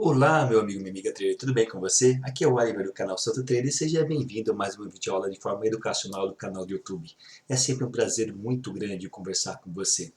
Olá, meu amigo, minha amiga trader, tudo bem com você? Aqui é o Oliver do canal Santo Trader e seja bem-vindo a mais uma videoaula de forma educacional do canal do YouTube. É sempre um prazer muito grande conversar com você.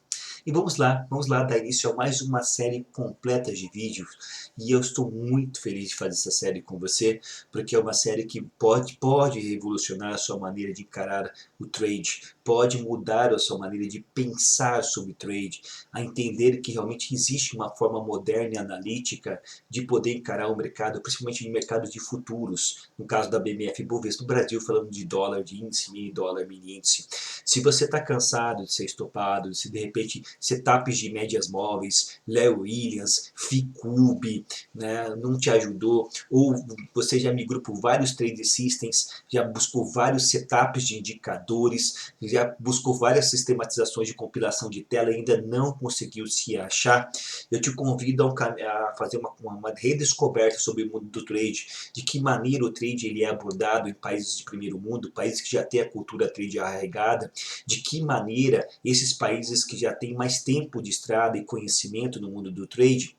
E vamos lá dar início a mais uma série completa de vídeos e eu estou muito feliz de fazer essa série com você, porque é uma série que pode revolucionar a sua maneira de encarar o trade, pode mudar a sua maneira de pensar sobre trade, a entender que realmente existe uma forma moderna e analítica de poder encarar o mercado, principalmente no mercado de futuros, no caso da BMF Bovespa no Brasil, falando de dólar, de índice, mini dólar, mini índice. Se você está cansado de ser estopado, se de repente setups de médias móveis, Léo Williams, Ficube, né, não te ajudou, ou você já migrou por vários trade systems, já buscou vários setups de indicadores, já buscou várias sistematizações de compilação de tela e ainda não conseguiu se achar, eu te convido a fazer uma redescoberta sobre o mundo do trade, de que maneira o trade ele é abordado em países de primeiro mundo, países que já têm a cultura trade arraigada, de que maneira esses países que já têm mais tempo de estrada e conhecimento no mundo do trade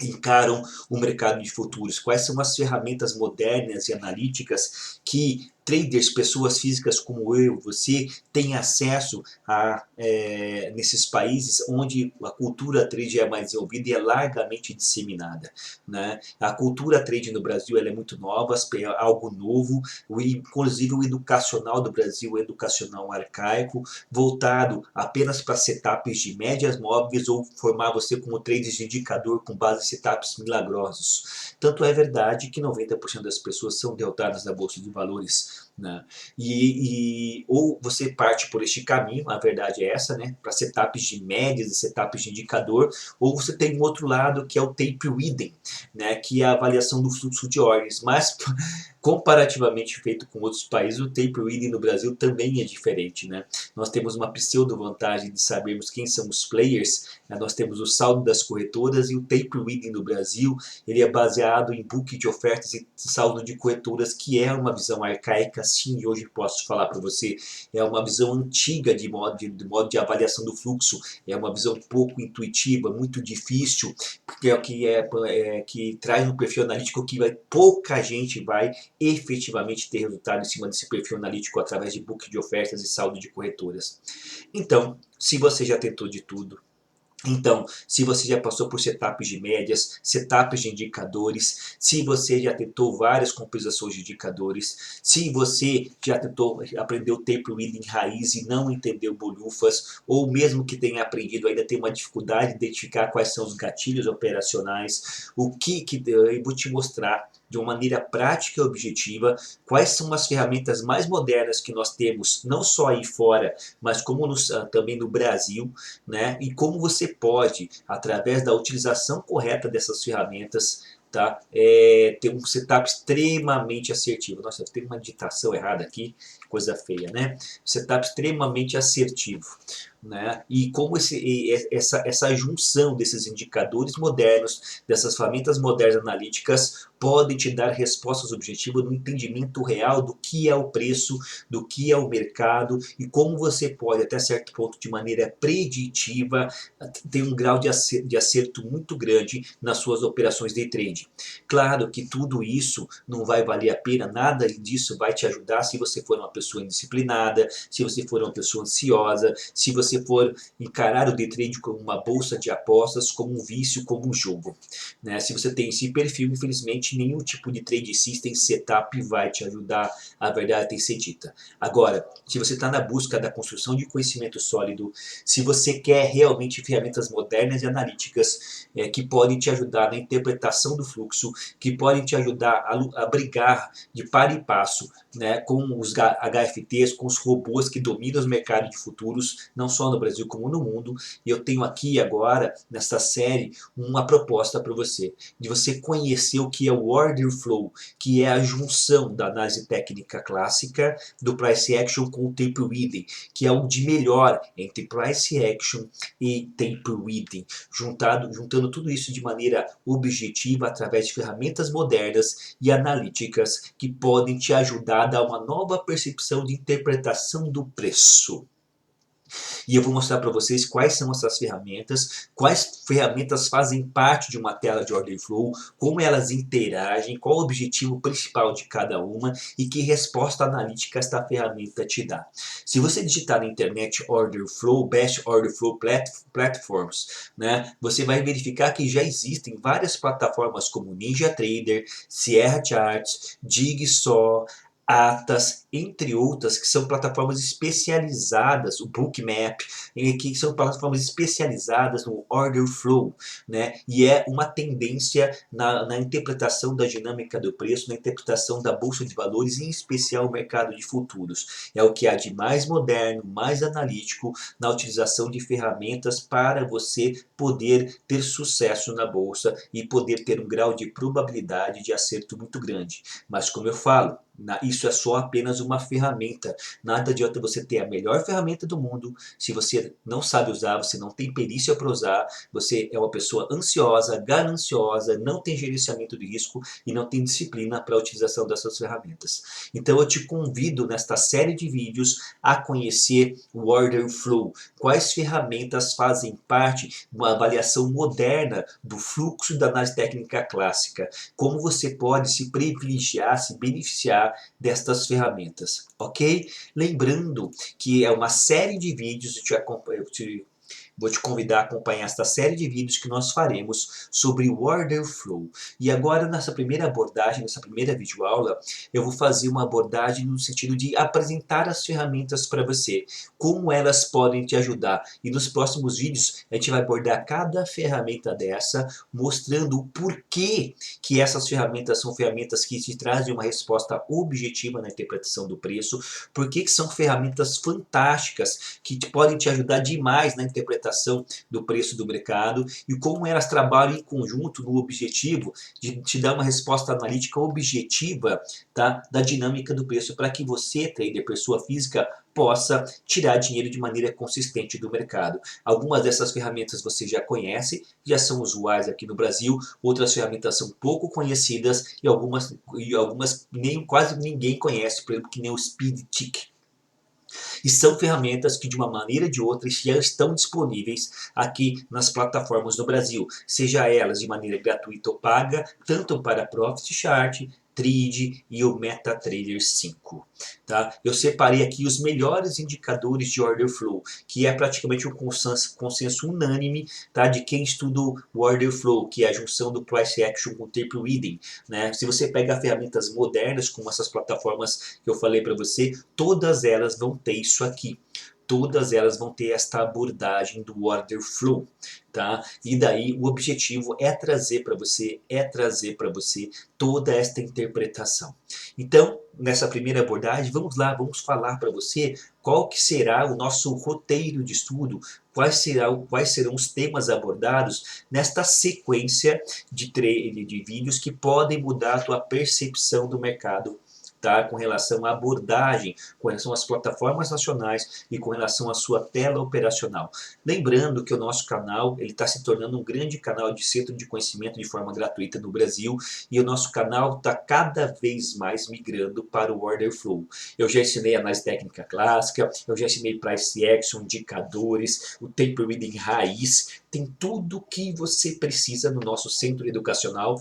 encaram o mercado de futuros, quais são as ferramentas modernas e analíticas que traders, pessoas físicas como eu, você, têm acesso a nesses países onde a cultura trade é mais desenvolvida e é largamente disseminada, né? A cultura trade no Brasil ela é muito nova, é algo novo, inclusive o educacional do Brasil é educacional arcaico, voltado apenas para setups de médias móveis ou formar você como traders de indicador com base em setups milagrosos. Tanto é verdade que 90% das pessoas são derrotadas na bolsa de valores, né? Ou você parte por este caminho, a verdade é essa, né? Para setups de médias e setups de indicador, ou você tem um outro lado que é o tape reading, né? Que é a avaliação do fluxo de ordens, mas comparativamente feito com outros países, o tape reading no Brasil também é diferente, né? Nós temos uma pseudo vantagem de sabermos quem são os players, né? Nós temos o saldo das corretoras e o tape reading no Brasil, ele é baseado em book de ofertas e saldo de corretoras, que é uma visão arcaica, sim, e hoje posso falar para você, é uma visão antiga de modo de avaliação do fluxo, é uma visão pouco intuitiva, muito difícil, porque que traz um perfil analítico que pouca gente vai efetivamente ter resultado em cima desse perfil analítico através de book de ofertas e saldo de corretoras. Então, se você já tentou de tudo, então, se você já passou por setups de médias, setups de indicadores, se você já tentou várias composições de indicadores, se você já tentou aprender o tape reading raiz e não entendeu bolhufas, ou mesmo que tenha aprendido ainda tem uma dificuldade de identificar quais são os gatilhos operacionais, eu vou te mostrar de uma maneira prática e objetiva quais são as ferramentas mais modernas que nós temos, não só aí fora, mas como também no Brasil, né? E como você pode, através da utilização correta dessas ferramentas, tá? Ter um setup extremamente assertivo. Nossa, tem uma digitação errada aqui, coisa feia, né? Setup extremamente assertivo, né? E como essa junção desses indicadores modernos, dessas ferramentas modernas analíticas, podem te dar respostas objetivas no entendimento real do que é o preço, do que é o mercado e como você pode, até certo ponto, de maneira preditiva, ter um grau de acerto muito grande nas suas operações de trade. Claro que tudo isso não vai valer a pena, nada disso vai te ajudar se você for uma pessoa indisciplinada, se você for uma pessoa ansiosa, se você for encarar o day trade como uma bolsa de apostas, como um vício, como um jogo, né? Se você tem esse perfil, infelizmente, nenhum tipo de trade system setup vai te ajudar, a verdade tem que ser dita. Agora, se você está na busca da construção de conhecimento sólido, se você quer realmente ferramentas modernas e analíticas que podem te ajudar na interpretação do fluxo, que podem te ajudar a brigar de par e passo, né, com os HFTs, com os robôs que dominam os mercados de futuros, não só no Brasil como no mundo. E eu tenho aqui agora, nesta série, uma proposta para você, de você conhecer o que é o Order Flow, que é a junção da análise técnica clássica, do Price Action com o Tape Reading, que é o de melhor entre Price Action e Tape Reading, juntando tudo isso de maneira objetiva através de ferramentas modernas e analíticas que podem te ajudar a dar uma nova percepção de interpretação do preço. E eu vou mostrar para vocês quais são essas ferramentas, quais ferramentas fazem parte de uma tela de Order Flow, como elas interagem, qual o objetivo principal de cada uma e que resposta analítica esta ferramenta te dá. Se você digitar na internet Order Flow, Best Order Flow Platforms, né, você vai verificar que já existem várias plataformas como NinjaTrader, Sierra Charts, Jigsaw, Atas, entre outras, que são plataformas especializadas, o Bookmap, que são plataformas especializadas no Order Flow, né? E é uma tendência na interpretação da dinâmica do preço, na interpretação da bolsa de valores, em especial o mercado de futuros. É o que há de mais moderno, mais analítico na utilização de ferramentas para você poder ter sucesso na bolsa e poder ter um grau de probabilidade de acerto muito grande. Mas como eu falo, isso é só apenas uma ferramenta. Nada adianta você ter a melhor ferramenta do mundo se você não sabe usar, você não tem perícia para usar, você é uma pessoa ansiosa, gananciosa, não tem gerenciamento de risco e não tem disciplina para a utilização dessas ferramentas. Então eu te convido nesta série de vídeos a conhecer o Order Flow. Quais ferramentas fazem parte de uma avaliação moderna do fluxo da análise técnica clássica? Como você pode se privilegiar, se beneficiar destas ferramentas, ok? Lembrando que é uma série de vídeos, vou te convidar a acompanhar esta série de vídeos que nós faremos sobre o Order Flow. E agora, nessa primeira abordagem, nessa primeira videoaula, eu vou fazer uma abordagem no sentido de apresentar as ferramentas para você, como elas podem te ajudar. E nos próximos vídeos, a gente vai abordar cada ferramenta dessa, mostrando o porquê que essas ferramentas são ferramentas que te trazem uma resposta objetiva na interpretação do preço, porque que são ferramentas fantásticas que podem te ajudar demais na interpretação do preço do mercado e como elas trabalham em conjunto no objetivo de te dar uma resposta analítica objetiva, tá, da dinâmica do preço para que você, trader, pessoa física, possa tirar dinheiro de maneira consistente do mercado. Algumas dessas ferramentas você já conhece, já são usuais aqui no Brasil, outras ferramentas são pouco conhecidas e algumas nem, quase ninguém conhece, por exemplo, que nem o Speed Tick. E são ferramentas que de uma maneira ou de outra já estão disponíveis aqui nas plataformas do Brasil, seja elas de maneira gratuita ou paga, tanto para Profit Chart, Trade e o MetaTrader 5. Tá? Eu separei aqui os melhores indicadores de Order Flow, que é praticamente um consenso unânime, tá, de quem estuda o Order Flow, que é a junção do Price Action com o Tape Reading. Né? Se você pega ferramentas modernas, como essas plataformas que eu falei para você, todas elas vão ter isso aqui. Todas elas vão ter esta abordagem do Order Flow, tá? E daí o objetivo é trazer para você, toda esta interpretação. Então, nessa primeira abordagem, vamos lá, vamos falar para você qual que será o nosso roteiro de estudo, quais serão os temas abordados nesta sequência de vídeos que podem mudar a tua percepção do mercado, tá? Com relação à abordagem, com relação às plataformas nacionais e com relação à sua tela operacional. Lembrando que o nosso canal está se tornando um grande canal de centro de conhecimento de forma gratuita no Brasil e o nosso canal está cada vez mais migrando para o Order Flow. Eu já ensinei análise técnica clássica, eu já ensinei Price Action, indicadores, o Tape Reading raiz, tem tudo que você precisa no nosso centro educacional.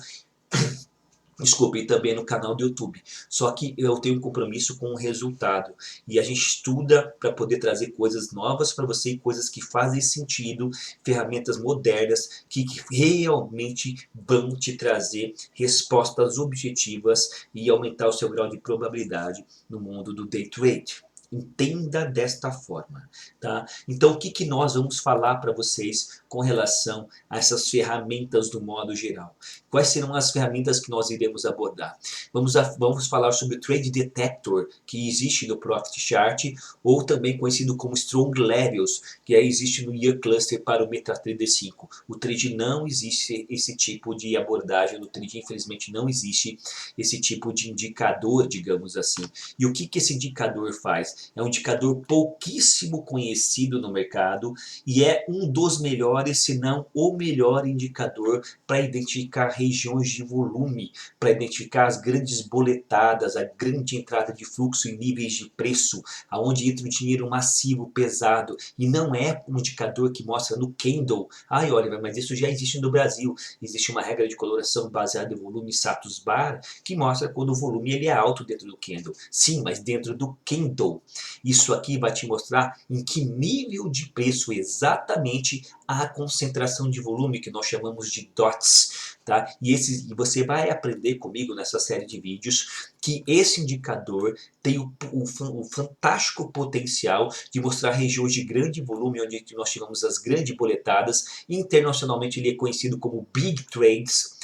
Desculpe, e também no canal do YouTube. Só que eu tenho um compromisso com o resultado. E a gente estuda para poder trazer coisas novas para você, coisas que fazem sentido, ferramentas modernas que realmente vão te trazer respostas objetivas e aumentar o seu grau de probabilidade no mundo do day trade. Entenda desta forma, tá? Então, o que nós vamos falar para vocês com relação a essas ferramentas do modo geral? Quais serão as ferramentas que nós iremos abordar? Vamos falar sobre o Trade Detector, que existe no Profit Chart, ou também conhecido como Strong Levels, que existe no Year Cluster para o MetaTrader 5. O Trade não existe esse tipo de abordagem, no Trade infelizmente não existe esse tipo de indicador, digamos assim. E o que esse indicador faz? É um indicador pouquíssimo conhecido no mercado e é um dos melhores, se não o melhor indicador para identificar regiões de volume, para identificar as grandes boletadas, a grande entrada de fluxo em níveis de preço, aonde entra o dinheiro massivo, pesado, e não é um indicador que mostra no candle. Ai, Oliver, mas isso já existe no Brasil. Existe uma regra de coloração baseada em volume status bar que mostra quando o volume ele é alto dentro do candle. Sim, mas dentro do candle. Isso aqui vai te mostrar em que nível de preço exatamente a concentração de volume que nós chamamos de dots, tá? E você vai aprender comigo nessa série de vídeos que esse indicador tem o fantástico potencial de mostrar regiões de grande volume onde nós tivemos as grandes boletadas. Internacionalmente ele é conhecido como Big Trades,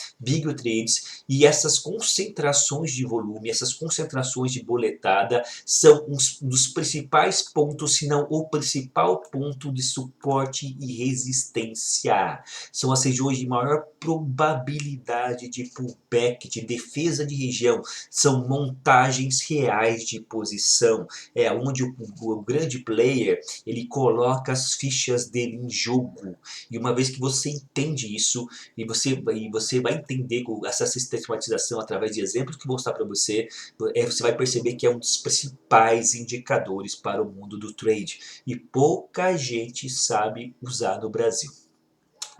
e essas concentrações de volume, essas concentrações de boletada são um dos principais pontos, se não o principal ponto de suporte e resistência. São as regiões de maior probabilidade de pullback, de defesa de região. São montagens reais de posição. É onde o grande player ele coloca as fichas dele em jogo. E uma vez que você entende isso, e você vai entender com essa sistematização através de exemplos que vou mostrar para você, você vai perceber que é um dos principais indicadores para o mundo do trade. E pouca gente sabe usar no Brasil.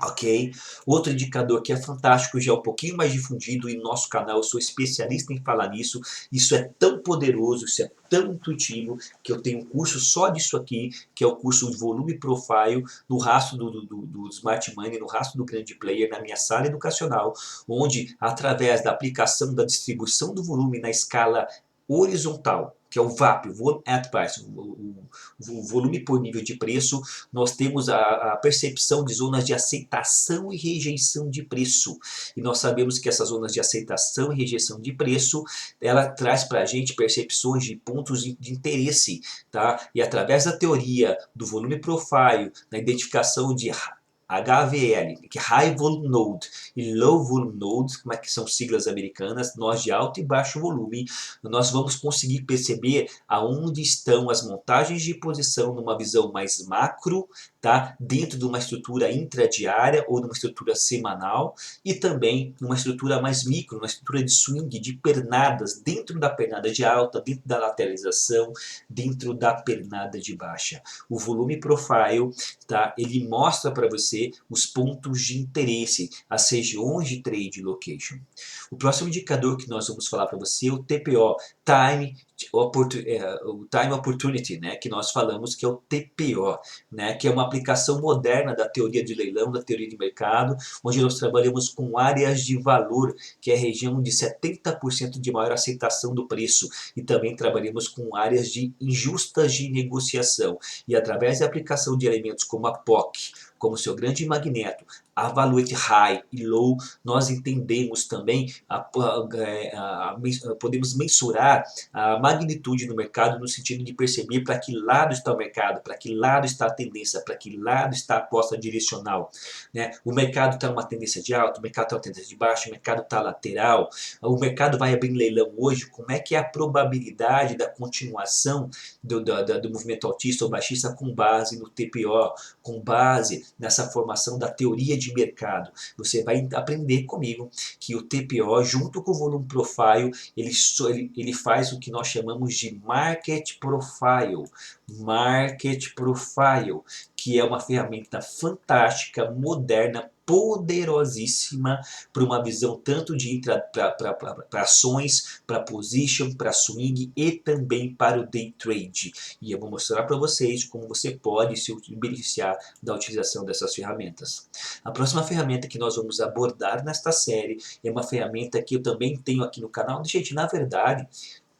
Ok? Outro indicador que é fantástico, já é um pouquinho mais difundido em nosso canal, eu sou especialista em falar nisso, isso é tão poderoso, isso é tão intuitivo, que eu tenho um curso só disso aqui, que é o curso de Volume Profile, no rastro do Smart Money, no rastro do grande player, na minha sala educacional, onde através da aplicação da distribuição do volume na escala horizontal, que é o VAP, Volume at Price, o volume por nível de preço, nós temos a percepção de zonas de aceitação e rejeição de preço. E nós sabemos que essas zonas de aceitação e rejeição de preço, ela traz para a gente percepções de pontos de interesse, tá? E através da teoria do volume profile, da identificação de HVL, que é High Volume Node, e Low Volume Node, como é que são siglas americanas, nós de alto e baixo volume, nós vamos conseguir perceber aonde estão as montagens de posição numa visão mais macro, tá? Dentro de uma estrutura intradiária ou de uma estrutura semanal, e também numa estrutura mais micro, uma estrutura de swing, de pernadas, dentro da pernada de alta, dentro da lateralização, dentro da pernada de baixa. O volume profile, tá? Ele mostra para você os pontos de interesse, as regiões de trade location. O próximo indicador que nós vamos falar para você é o TPO, o Time Opportunity, né, que nós falamos que é o TPO, né, que é uma aplicação moderna da teoria de leilão, da teoria de mercado, onde nós trabalhamos com áreas de valor, que é a região de 70% de maior aceitação do preço, e também trabalhamos com áreas de injustas de negociação, e através da aplicação de elementos como a POC, como seu grande magneto, a Valuate High e Low, nós entendemos também, podemos mensurar a magnitude no mercado no sentido de perceber para que lado está o mercado, para que lado está a tendência, para que lado está a aposta direcional, né? O mercado está numa tendência de alta, o mercado está numa tendência de baixo, o mercado está lateral, o mercado vai abrir leilão hoje, como é que é a probabilidade da continuação do movimento altista ou baixista com base no TPO, com base nessa formação da teoria de mercado. Você vai aprender comigo que o TPO, junto com o Volume Profile, ele faz o que nós chamamos de Market Profile. Market Profile, que é uma ferramenta fantástica, moderna, poderosíssima para uma visão tanto de para ações, para position, para swing e também para o day trade. E eu vou mostrar para vocês como você pode se beneficiar da utilização dessas ferramentas. A próxima ferramenta que nós vamos abordar nesta série é uma ferramenta que eu também tenho aqui no canal. Gente, na verdade,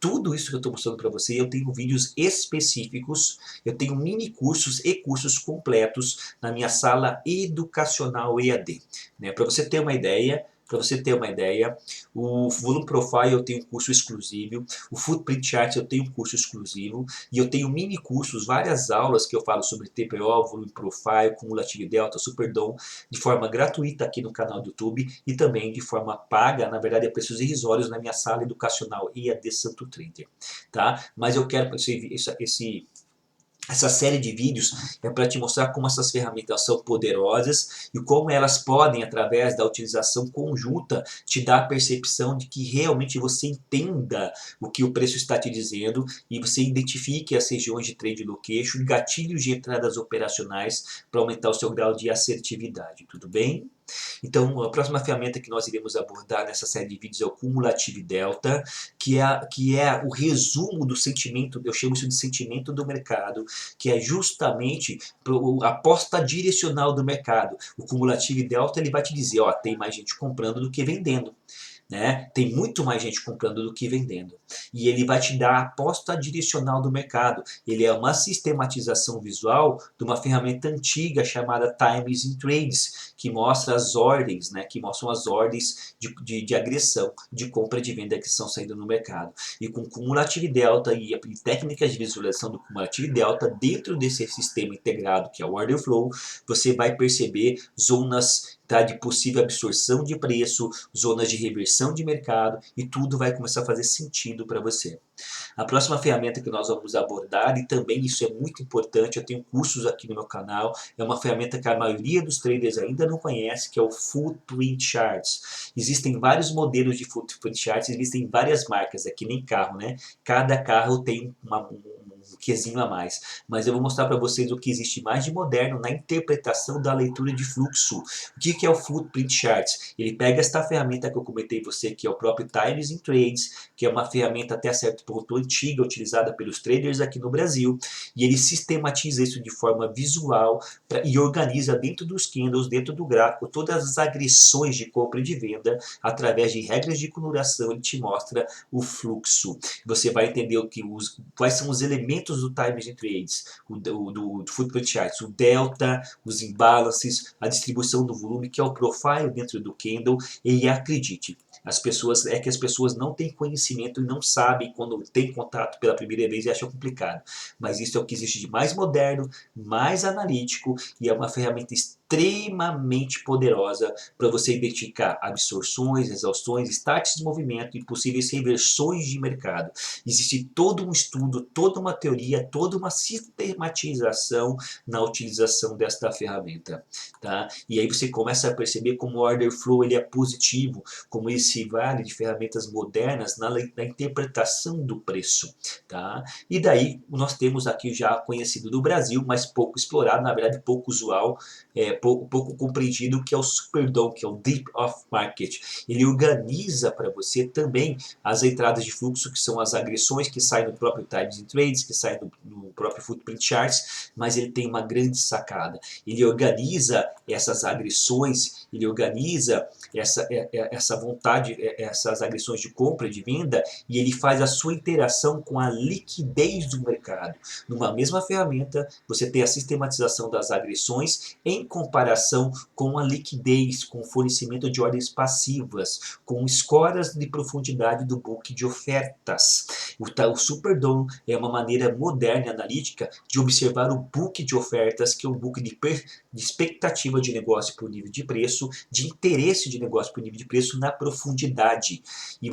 tudo isso que eu estou mostrando para você, eu tenho vídeos específicos, eu tenho mini cursos e cursos completos na minha sala educacional EAD. Né? Para você ter uma ideia, Para você ter uma ideia, o Volume Profile eu tenho um curso exclusivo, o Footprint Charts eu tenho um curso exclusivo, e eu tenho mini cursos, várias aulas que eu falo sobre TPO, Volume Profile, Cumulative Delta, Super DOM, de forma gratuita aqui no canal do YouTube e também de forma paga, na verdade a preços irrisórios na minha sala educacional EAD Santo Trader, tá? Mas eu quero essa série de vídeos é para te mostrar como essas ferramentas são poderosas e como elas podem, através da utilização conjunta, te dar a percepção de que realmente você entenda o que o preço está te dizendo e você identifique as regiões de trade location e gatilhos de entradas operacionais para aumentar o seu grau de assertividade. Tudo bem? Então, a próxima ferramenta que nós iremos abordar nessa série de vídeos é o Cumulative Delta, que é o resumo do sentimento, eu chamo isso de sentimento do mercado, que é justamente a aposta direcional do mercado. O Cumulative Delta ele vai te dizer, ó, tem mais gente comprando do que vendendo. Né? Tem muito mais gente comprando do que vendendo. E ele vai te dar a aposta direcional do mercado. Ele é uma sistematização visual de uma ferramenta antiga chamada Times in Trades, que mostra as ordens, né? Que mostram as ordens de agressão, de compra e de venda que estão saindo no mercado. E com Cumulative Delta e técnicas de visualização do Cumulative Delta, dentro desse sistema integrado que é o Order Flow, você vai perceber zonas de possível absorção de preço, zonas de reversão de mercado e tudo vai começar a fazer sentido para você. A próxima ferramenta que nós vamos abordar, e também isso é muito importante, eu tenho cursos aqui no meu canal, é uma ferramenta que a maioria dos traders ainda não conhece, que é o Footprint Charts. Existem vários modelos de Footprint Charts, existem várias marcas, é que nem carro, né? Cada carro tem um quezinho a mais. Mas eu vou mostrar para vocês o que existe mais de moderno na interpretação da leitura de fluxo. O que é o Footprint Charts? Ele pega esta ferramenta que eu comentei você, que é o próprio Times in Trades, que é uma ferramenta até certo ponto antiga, utilizada pelos traders aqui no Brasil, e ele sistematiza isso de forma visual e organiza dentro dos candles, dentro do gráfico, todas as agressões de compra e de venda, através de regras de acumulação, ele te mostra o fluxo. Você vai entender quais são os elementos do Times in Trades, do Footprint Charts, o delta, os imbalances, a distribuição do volume, que é o profile dentro do candle, e acredite, as pessoas não têm conhecimento e não sabem quando tem contato pela primeira vez e acham complicado. Mas isso é o que existe de mais moderno, mais analítico e é uma ferramenta extremamente poderosa para você identificar absorções, exaustões, starts de movimento e possíveis reversões de mercado. Existe todo um estudo, toda uma teoria, toda uma sistematização na utilização desta ferramenta. Tá? E aí você começa a perceber como o order flow ele é positivo, como ele se vale de ferramentas modernas na interpretação do preço. Tá? E daí nós temos aqui já conhecido do Brasil, mas pouco explorado, na verdade pouco usual, pouco compreendido, que é o Super DOM, que é o Deep Off Market. Ele organiza para você também as entradas de fluxo, que são as agressões que saem do próprio Times in Trades, que saem do próprio Footprint Charts, mas ele tem uma grande sacada. Ele organiza essas agressões, ele organiza essa vontade, essas agressões de compra e de venda, e ele faz a sua interação com a liquidez do mercado. Numa mesma ferramenta, você tem a sistematização das agressões em comparação com a liquidez, com o fornecimento de ordens passivas, com escoras de profundidade do book de ofertas. O Super DOM é uma maneira moderna e analítica de observar o book de ofertas, que é o book de expectativa de negócio por nível de preço, de interesse de negócio por nível de preço na profundidade. E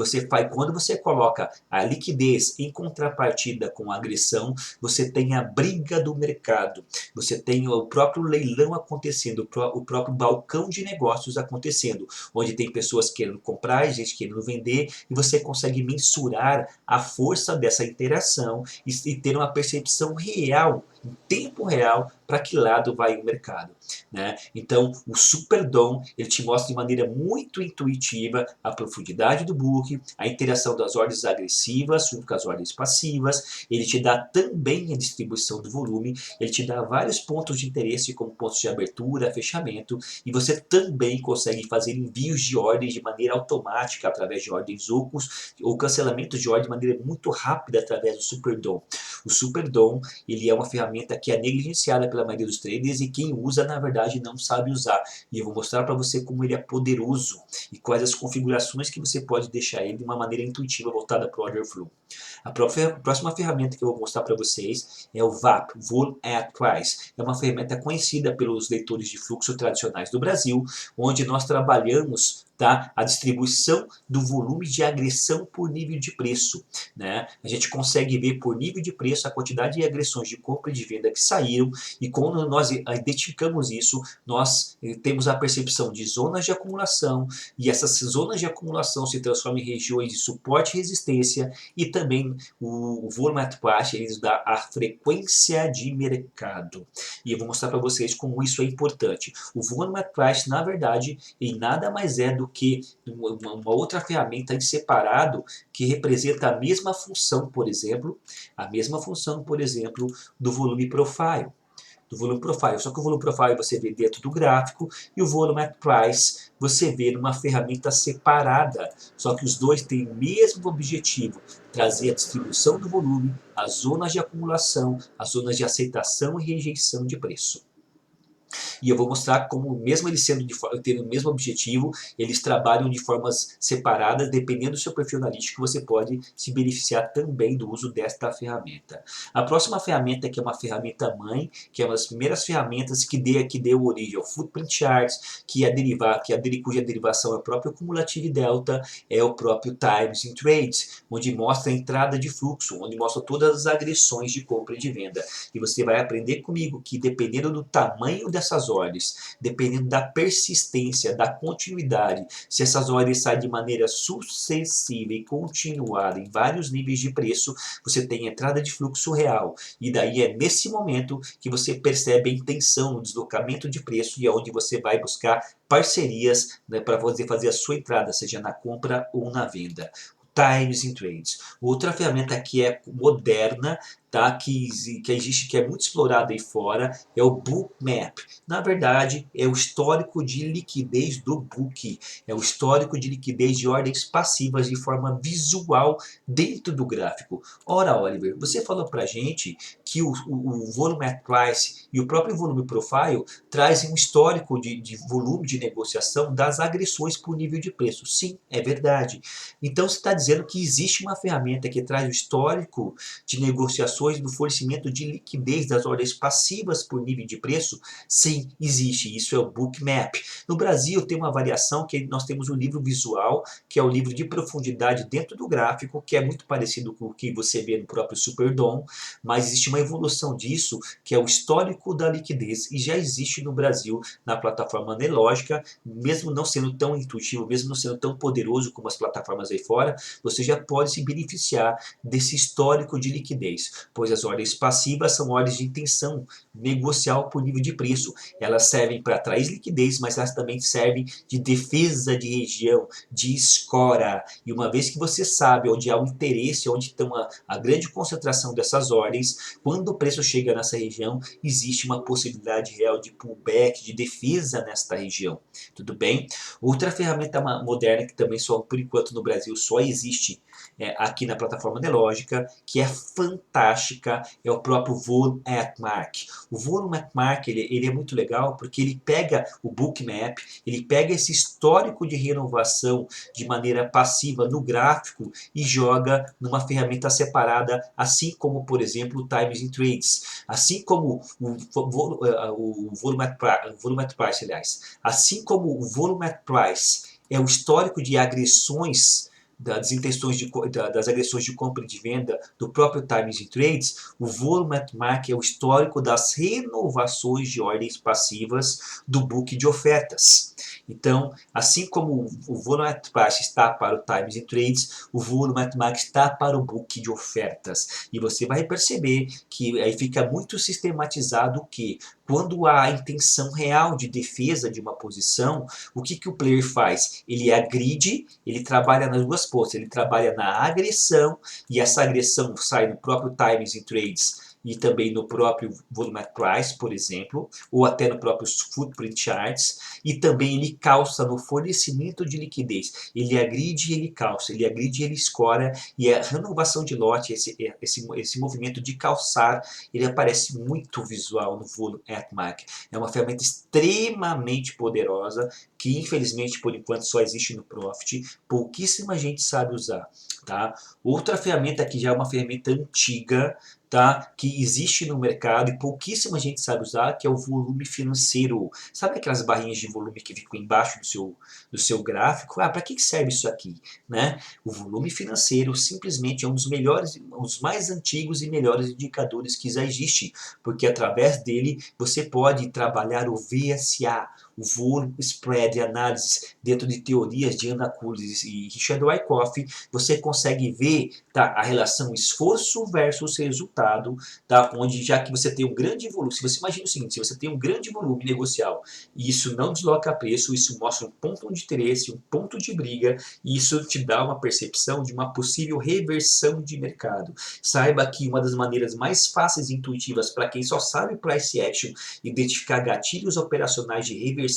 quando você coloca a liquidez em contrapartida com a agressão, você tem a briga do mercado, você tem o próprio leilão acontecendo, o próprio balcão de negócios acontecendo, onde tem pessoas querendo comprar e gente querendo vender, e você consegue mensurar a força dessa interação e ter uma percepção real, em tempo real, para que lado vai o mercado. Né? Então, o Super DOM ele te mostra de maneira muito intuitiva a profundidade do book, a interação das ordens agressivas junto com as ordens passivas, ele te dá também a distribuição do volume, ele te dá vários pontos de interesse como pontos de abertura, fechamento, e você também consegue fazer envios de ordens de maneira automática através de ordens ocus ou cancelamentos de ordem de maneira muito rápida através do Super DOM. O Super DOM ele é uma ferramenta ferramenta que é negligenciada pela maioria dos traders e quem usa, na verdade, não sabe usar. E eu vou mostrar para você como ele é poderoso e quais as configurações que você pode deixar ele de uma maneira intuitiva voltada para o Order Flow. A próxima ferramenta que eu vou mostrar para vocês é o VAP, Volume at Price. É uma ferramenta conhecida pelos leitores de fluxo tradicionais do Brasil, onde nós trabalhamos a distribuição do volume de agressão por nível de preço. Né? A gente consegue ver por nível de preço a quantidade de agressões de compra e de venda que saíram, e quando nós identificamos isso, nós temos a percepção de zonas de acumulação, e essas zonas de acumulação se transformam em regiões de suporte e resistência, e também o volume at price ele nos dá a frequência de mercado. E eu vou mostrar para vocês como isso é importante. O volume at price, na verdade, ele nada mais é do que uma outra ferramenta em separado que representa a mesma função, por exemplo, do volume profile. Só que o volume profile você vê dentro do gráfico e o volume at price você vê numa ferramenta separada. Só que os dois têm o mesmo objetivo, trazer a distribuição do volume, as zonas de acumulação, as zonas de aceitação e rejeição de preço. E eu vou mostrar como, mesmo eles tendo o mesmo objetivo, eles trabalham de formas separadas, dependendo do seu perfil analítico, você pode se beneficiar também do uso desta ferramenta. A próxima ferramenta, que é uma ferramenta mãe, que é uma das primeiras ferramentas que deu origem ao Footprint Charts, cuja derivação é o próprio Cumulative Delta, é o próprio Times in Trades, onde mostra a entrada de fluxo, onde mostra todas as agressões de compra e de venda. E você vai aprender comigo que, dependendo do tamanho dessas ordens, dependendo da persistência, da continuidade, se essas ordens saem de maneira sucessiva e continuada em vários níveis de preço, você tem entrada de fluxo real. E daí é nesse momento que você percebe a intenção no deslocamento de preço e é onde você vai buscar parcerias, né, para você fazer a sua entrada, seja na compra ou na venda. Times in Trades. Outra ferramenta que é moderna, que existe, que é muito explorada aí fora, é o Bookmap. Na verdade, é o histórico de liquidez do Book. É o histórico de liquidez de ordens passivas de forma visual dentro do gráfico. Ora, Oliver, você falou pra gente que o Volume at Price e o próprio Volume Profile trazem um histórico de volume de negociação das agressões por nível de preço. Sim, é verdade. Então você está dizendo que existe uma ferramenta que traz o histórico de negociações do fornecimento de liquidez das ordens passivas por nível de preço? Sim, existe. Isso é o Bookmap. No Brasil tem uma variação que nós temos um livro visual, que é o livro de profundidade dentro do gráfico, que é muito parecido com o que você vê no próprio Superdom, mas existe uma evolução disso, que é o histórico da liquidez, e já existe no Brasil na plataforma Nelogica, mesmo não sendo tão intuitivo, mesmo não sendo tão poderoso como as plataformas aí fora, você já pode se beneficiar desse histórico de liquidez, pois as ordens passivas são ordens de intenção negocial por nível de preço. Elas servem para atrair liquidez, mas elas também servem de defesa de região, de escora. E uma vez que você sabe onde há o interesse, onde estão a grande concentração dessas ordens, quando o preço chega nessa região, existe uma possibilidade real de pullback, de defesa nesta região. Tudo bem? Outra ferramenta moderna que também só por enquanto no Brasil só existe aqui na plataforma Nelogica, que é fantástica, é o próprio Volume at Mark. O Volume at Mark ele é muito legal porque ele pega o Bookmap, ele pega esse histórico de renovação de maneira passiva no gráfico e joga numa ferramenta separada, assim como, por exemplo, o Times in Trades, assim como o Volume at Price, aliás, assim como o Volume at Price é o histórico de agressões das agressões de compra e de venda do próprio Times in Trades, o Volume at Mark é o histórico das renovações de ordens passivas do book de ofertas. Então, assim como o Volume at Price está para o Times in Trades, o Volume at Mark está para o book de ofertas. E você vai perceber que aí fica muito sistematizado que quando há a intenção real de defesa de uma posição, o que o player faz? Ele agride, ele trabalha nas duas pontas, ele trabalha na agressão, e essa agressão sai no próprio Times in Trades e também no próprio Volumetric Price, por exemplo, ou até no próprio Footprint Charts, e também ele calça no fornecimento de liquidez. Ele agride e ele calça, ele agride e ele escora, e a renovação de lote, esse movimento de calçar, ele aparece muito visual no Volume at Market. É uma ferramenta extremamente poderosa, que infelizmente por enquanto só existe no Profit, pouquíssima gente sabe usar, tá? Outra ferramenta que já é uma ferramenta antiga, tá? Que existe no mercado e pouquíssima gente sabe usar, que é o volume financeiro. Sabe aquelas barrinhas de volume que ficam embaixo do seu gráfico? Ah, para que serve isso aqui? Né? O volume financeiro simplesmente é um dos melhores, um dos mais antigos e melhores indicadores que já existe, porque através dele você pode trabalhar o VSA, o Volume Spread Analysis, dentro de teorias de Anna Coullis e Richard Wyckoff. Você consegue ver, tá, a relação esforço versus resultado, tá, onde já que você tem um grande volume, se você imagina o seguinte, se você tem um grande volume negocial e isso não desloca preço, isso mostra um ponto de interesse, um ponto de briga, e isso te dá uma percepção de uma possível reversão de mercado. Saiba que uma das maneiras mais fáceis e intuitivas para quem só sabe price action, identificar gatilhos operacionais de reversão,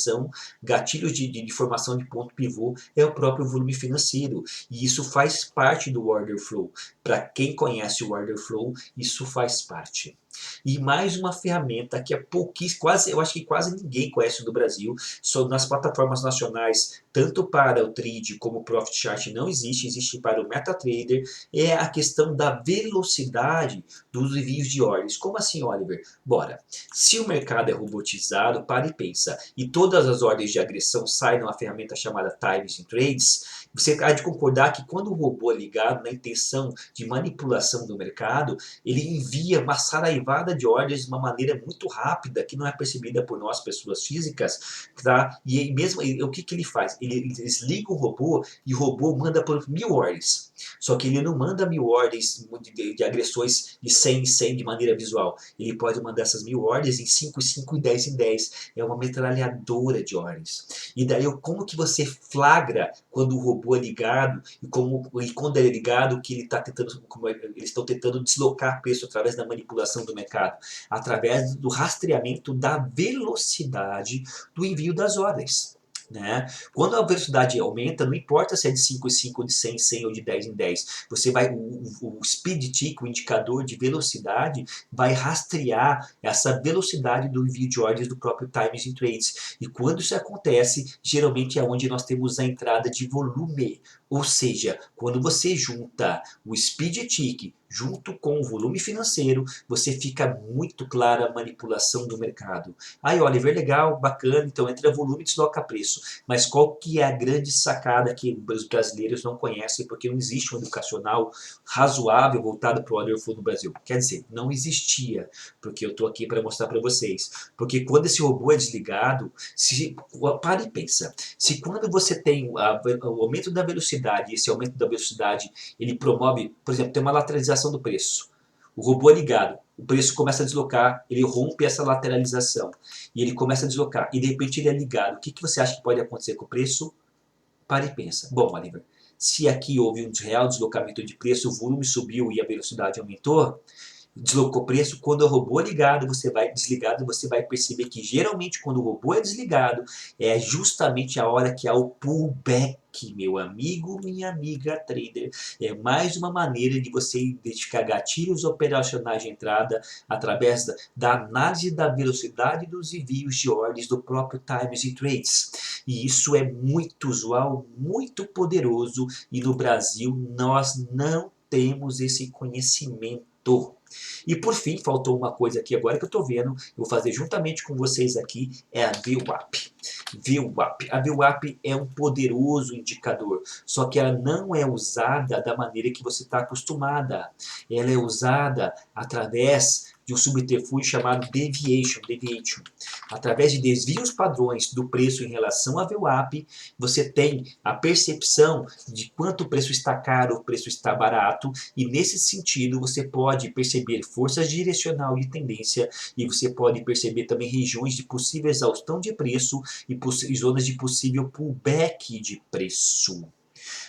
gatilhos de formação de ponto pivô, é o próprio volume financeiro. E isso faz parte do order flow. Para quem conhece o order flow, isso faz parte. E mais uma ferramenta que é pouquíssimo, quase, eu acho que quase ninguém conhece do Brasil, só nas plataformas nacionais, tanto para o Trade como o Profit Chart não existe, existe para o MetaTrader, é a questão da velocidade dos envios de ordens. Como assim, Oliver? Bora. Se o mercado é robotizado, para e pensa, e todas as ordens de agressão saem numa ferramenta chamada Times and Trades, você há de concordar que quando o robô é ligado na intenção de manipulação do mercado, ele envia uma saraivada de ordens de uma maneira muito rápida, que não é percebida por nós, pessoas físicas, tá? E mesmo o que ele faz? Ele desliga o robô e o robô manda por 1000 ordens. Só que ele não manda 1000 ordens de agressões de 100 em 100 de maneira visual. Ele pode mandar essas 1000 ordens em 5 em 5 e 10 em 10. É uma metralhadora de ordens. E daí, como que você flagra quando o robô é ligado e quando ele é ligado, que ele tá tentando, como eles estão tentando deslocar preço através da manipulação do mercado, através do rastreamento da velocidade do envio das ordens. Né? Quando a velocidade aumenta, não importa se é de 5 em 5, de 100 em 100 ou de 10 em 10, você vai, o speed tick, o indicador de velocidade, vai rastrear essa velocidade do envio de ordens do próprio Times and Trades. E quando isso acontece, geralmente é onde nós temos a entrada de volume. Ou seja, quando você junta o speed tick junto com o volume financeiro, você fica muito clara a manipulação do mercado. Aí, Oliver, legal, bacana, então entra volume e desloca preço. Mas qual que é a grande sacada que os brasileiros não conhecem, porque não existe um educacional razoável voltado para o order flow no Brasil? Quer dizer, não existia, porque eu estou aqui para mostrar para vocês. Porque quando esse robô é desligado, para e pensa, se quando você tem o aumento da velocidade, esse aumento da velocidade, ele promove, por exemplo, tem uma lateralização do preço. O robô é ligado, o preço começa a deslocar, ele rompe essa lateralização e ele começa a deslocar e de repente ele é ligado. O que você acha que pode acontecer com o preço? Para e pensa. Bom, Oliver, se aqui houve um real deslocamento de preço, o volume subiu e a velocidade aumentou, deslocou o preço, quando o robô é ligado, desligado, você vai perceber que geralmente quando o robô é desligado, é justamente a hora que há o pullback, meu amigo, minha amiga trader. É mais uma maneira de você identificar gatilhos operacionais de entrada através da análise da velocidade dos envios de ordens do próprio Times and Trades. E isso é muito usual, muito poderoso, e no Brasil nós não temos esse conhecimento. E por fim, faltou uma coisa aqui agora que eu estou vendo, eu vou fazer juntamente com vocês aqui, é a VWAP. VWAP. A VWAP é um poderoso indicador, só que ela não é usada da maneira que você está acostumada. Ela é usada através de um subterfúgio chamado deviation. Através de desvios padrões do preço em relação à VWAP, você tem a percepção de quanto o preço está caro, o preço está barato, e nesse sentido você pode perceber forças direcional de tendência e você pode perceber também regiões de possível exaustão de preço e zonas de possível pullback de preço.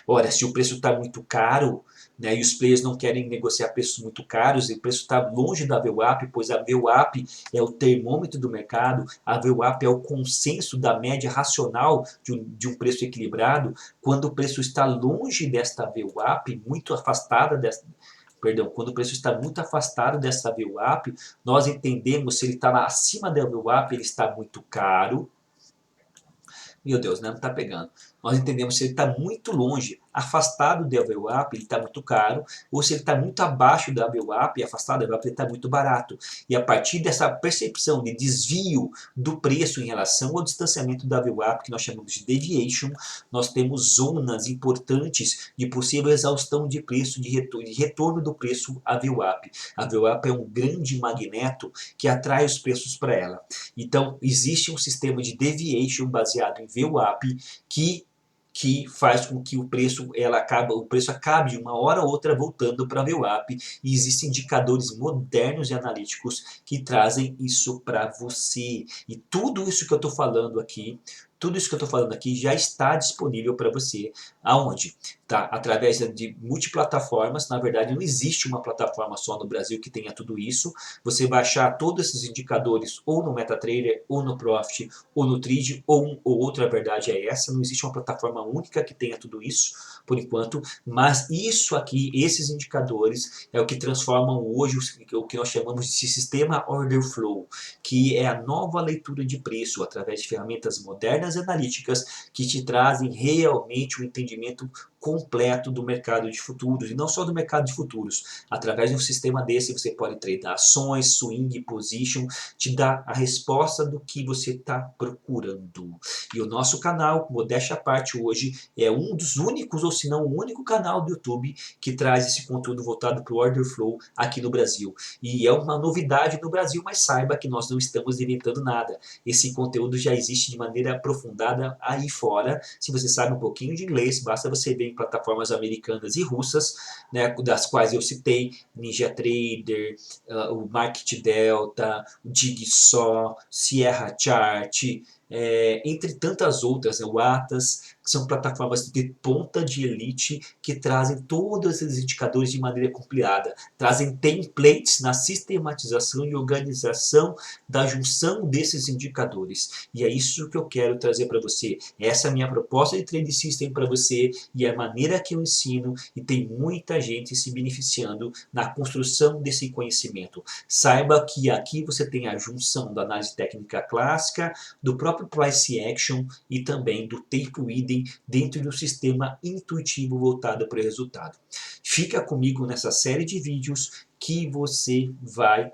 Ora, se o preço está muito caro, né, e os players não querem negociar preços muito caros, e o preço está longe da VWAP, pois a VWAP é o termômetro do mercado, a VWAP é o consenso da média racional de um preço equilibrado. Quando o preço está longe desta VWAP, muito afastada desta, perdão, quando o preço está muito afastado dessa VWAP, nós entendemos se ele está acima da VWAP, ele está muito caro. Meu Deus, né? Não está pegando. Nós entendemos se ele está muito longe, afastado da VWAP, ele está muito caro, ou se ele está muito abaixo da VWAP, afastado da VWAP, ele está muito barato. E a partir dessa percepção de desvio do preço em relação ao distanciamento da VWAP, que nós chamamos de deviation, nós temos zonas importantes de possível exaustão de preço, de retorno do preço à VWAP. A VWAP é um grande magneto que atrai os preços para ela. Então, existe um sistema de deviation baseado em VWAP que faz com que o preço acabe uma hora ou outra voltando para a VWAP, e existem indicadores modernos e analíticos que trazem isso para você. E tudo isso que eu estou falando aqui, já está disponível para você. Aonde? Tá? Através de multiplataformas. Na verdade, não existe uma plataforma só no Brasil que tenha tudo isso. Você vai achar todos esses indicadores ou no MetaTrader, ou no Profit, ou no Trade, ou outra verdade é essa. Não existe uma plataforma única que tenha tudo isso, por enquanto. Mas isso aqui, esses indicadores, é o que transformam hoje o que nós chamamos de sistema Order Flow, que é a nova leitura de preço através de ferramentas modernas e analíticas que te trazem realmente um entendimento completo do mercado de futuros, e não só do mercado de futuros. Através de um sistema desse você pode treinar ações, swing, position, te dá a resposta do que você está procurando. E o nosso canal, modéstia à parte, hoje é um dos únicos, ou se não o único canal do YouTube que traz esse conteúdo voltado para o Order Flow aqui no Brasil. E é uma novidade no Brasil, mas saiba que nós não estamos inventando nada. Esse conteúdo já existe de maneira aprofundada aí fora. Se você sabe um pouquinho de inglês, basta você ver em plataformas americanas e russas, né, das quais eu citei, NinjaTrader, o Market Delta, o Jigsaw, Sierra Chart, entre tantas outras, o Atas, que são plataformas de ponta de elite que trazem todos esses indicadores de maneira compilada, trazem templates na sistematização e organização da junção desses indicadores. E é isso que eu quero trazer para você. Essa é a minha proposta de Trade System para você, e é a maneira que eu ensino, e tem muita gente se beneficiando na construção desse conhecimento. Saiba que aqui você tem a junção da análise técnica clássica, do próprio Price Action e também do Tape Reading dentro de um sistema intuitivo voltado para o resultado. Fica comigo nessa série de vídeos que você vai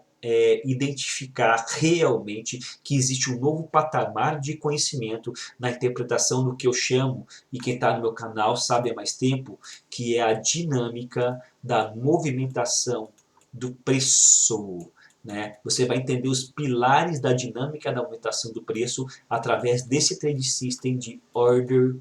identificar realmente que existe um novo patamar de conhecimento na interpretação do que eu chamo, e quem está no meu canal sabe há mais tempo, que é a dinâmica da movimentação do preço. Né? Você vai entender os pilares da dinâmica da movimentação do preço através desse trade system de order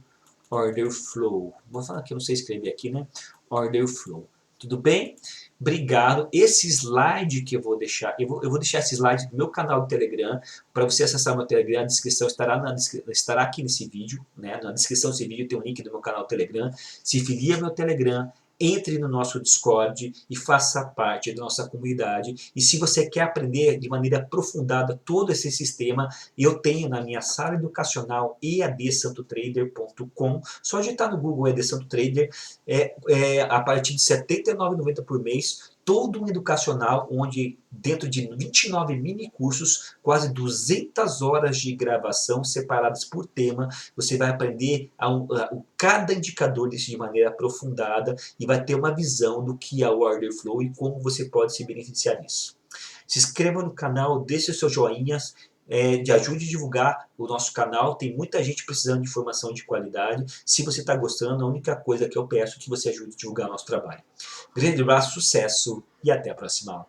flow. Vou falar que eu não sei escrever aqui, né? Order flow. Tudo bem? Obrigado. Esse slide que eu vou deixar, eu vou deixar esse slide no meu canal do Telegram. Para você acessar meu Telegram, a descrição estará aqui nesse vídeo, né? Na descrição desse vídeo tem um link do meu canal do Telegram. Se filie ao meu Telegram, entre no nosso Discord e faça parte da nossa comunidade. E se você quer aprender de maneira aprofundada todo esse sistema, eu tenho na minha sala educacional eadsantotrader.com. Só digitar no Google EAD Santo Trader, a partir de R$ 79,90 por mês, todo um educacional, onde dentro de 29 mini cursos, quase 200 horas de gravação separadas por tema, você vai aprender cada indicador desse de maneira aprofundada e vai ter uma visão do que é o Order Flow e como você pode se beneficiar disso. Se inscreva no canal, deixe os seus joinhas, ajude a divulgar o nosso canal. Tem muita gente precisando de informação de qualidade. Se você está gostando, a única coisa que eu peço é que você ajude a divulgar o nosso trabalho. Grande abraço, sucesso e até a próxima aula.